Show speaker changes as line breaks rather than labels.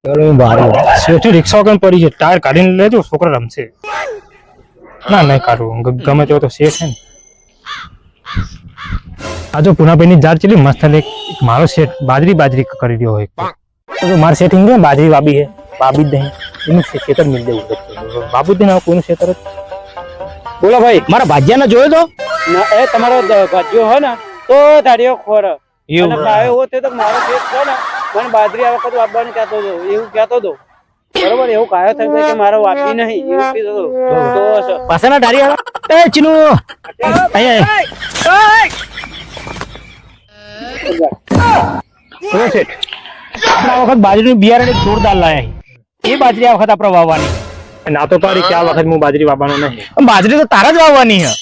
શેઠી રિક્ષા કેમ પડી છે? ટાયર કાઢીને લેજો, છોકરા રમશે. ના નહીં કાઢવું, ગમે તેવો તો શેઠ છે ને. આ જો પુનાભાઈ ની જાત ચેલી મસ્ત ને, મારો શેઠ બાજરી કરી રહ્યો હોય તો મારા શેઠ ને બાજરી વાબી હે, વાબી જ નહીં એનું ખેતર મિલ દેવું બાબુ જ નહીં કોઈનું ખેતર જ.
બોલો ભાઈ,
મારા ભાજ્યાને જોયો તો
એ તમારો ભાજ્યો હોય ને તો ધાડીઓ ખોર એવું ભાઈ હોત તો મારો શેઠ છે ને મને બાજરી આ વખત વાપવાનું કહેતો હતો, એવું કહેતો હતો. બરોબર, એવું કાયો થાય કે મારો વાપી નહીં એવું કીધું તો
પાછળના ધારી આવે. એ ચીનુ આ વખત બાજરીનું બિયારણ જોરદાર લાયા. એ બાજરી આ વખત આપણે વાવવાની. ના તો પાડી કે આ વખત હું બાજરી વાવવાનો નહીં. બાજરી તો તારા જ વાવવાની છે.